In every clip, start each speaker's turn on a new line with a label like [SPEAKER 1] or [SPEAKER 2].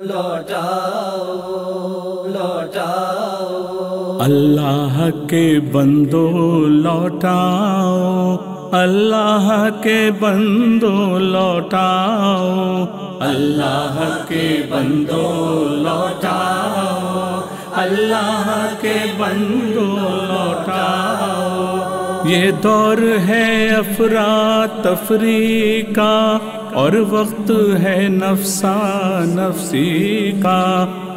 [SPEAKER 1] لوٹاؤ لوٹاؤ
[SPEAKER 2] اللہ کے بندو لوٹاؤ، اللہ کے بندو لوٹاؤ،
[SPEAKER 1] اللہ کے بندو لوٹاؤ، اللہ کے بندو لوٹاؤ۔
[SPEAKER 2] یہ دور ہے افراتفری کا اور وقت ہے نفسا نفسی کا،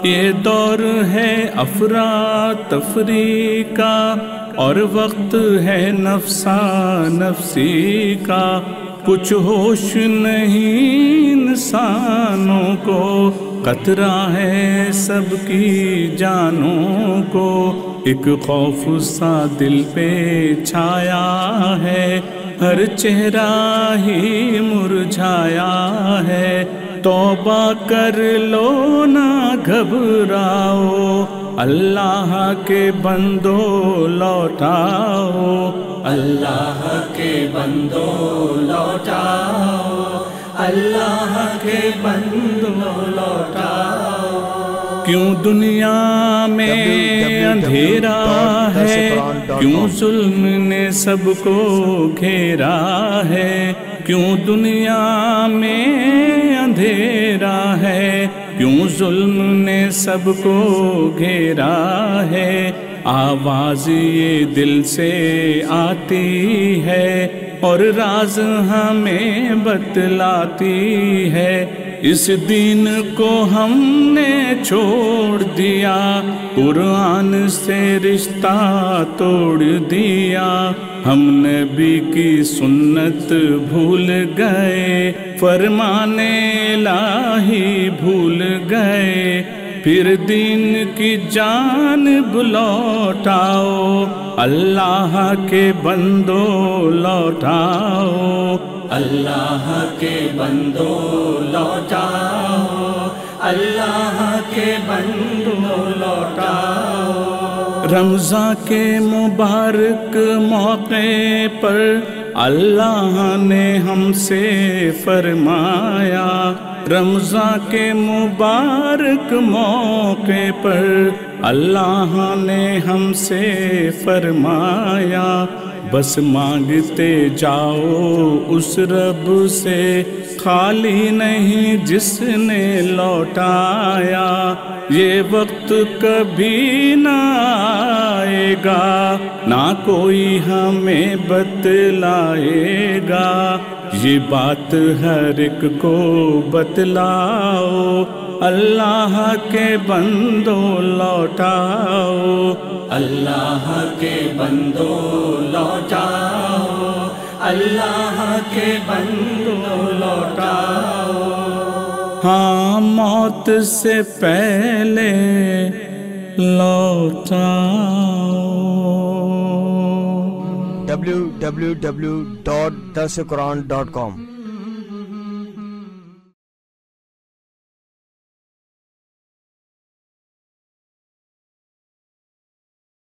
[SPEAKER 2] یہ دور ہے افراتفری کا اور وقت ہے نفسا نفسی کا۔ کچھ ہوش نہیں انسانوں کو، خطرہ ہے سب کی جانوں کو، ایک خوف سا دل پہ چھایا ہے، ہر چہرہ ہی مرجھایا ہے۔ توبہ کر لو نہ گھبراؤ، اللہ کے بندو لوٹاؤ،
[SPEAKER 1] اللہ کے بندو لوٹاؤ، اللہ کے بندو لوٹاؤ۔
[SPEAKER 2] کیوں دنیا میں اندھیرا ہے، کیوں ظلم نے سب کو گھیرا ہے، کیوں دنیا میں اندھیرا ہے، کیوں ظلم نے سب کو گھیرا ہے۔ آواز یہ دل سے آتی ہے اور راز ہمیں بتلاتی ہے، اس دین کو ہم نے چھوڑ دیا، قرآن سے رشتہ توڑ دیا، ہم نبی کی سنت بھول گئے، فرمان الہی بھول گئے۔ پھر دین کی جانب لوٹاؤ، اللہ کے بندو لوٹاؤ،
[SPEAKER 1] اللہ کے بندو لوٹاؤ، اللہ کے بندو لوٹاؤ۔
[SPEAKER 2] رمضان کے مبارک موقع پر اللہ نے ہم سے فرمایا، رمضان کے مبارک موقع پر اللہ نے ہم سے فرمایا، بس مانگتے جاؤ اس رب سے، خالی نہیں جس نے لوٹایا۔ یہ وقت کبھی نہ آئے گا، نہ کوئی ہمیں بتلائے گا، یہ بات ہر ایک کو بتلاؤ، اللہ کے بندو لوٹاؤ،
[SPEAKER 1] اللہ کے بندو لوٹاؤ، اللہ کے بندو لوٹاؤ۔
[SPEAKER 2] ہاں موت سے پہلے لوٹاؤ۔
[SPEAKER 3] www.darsequran.com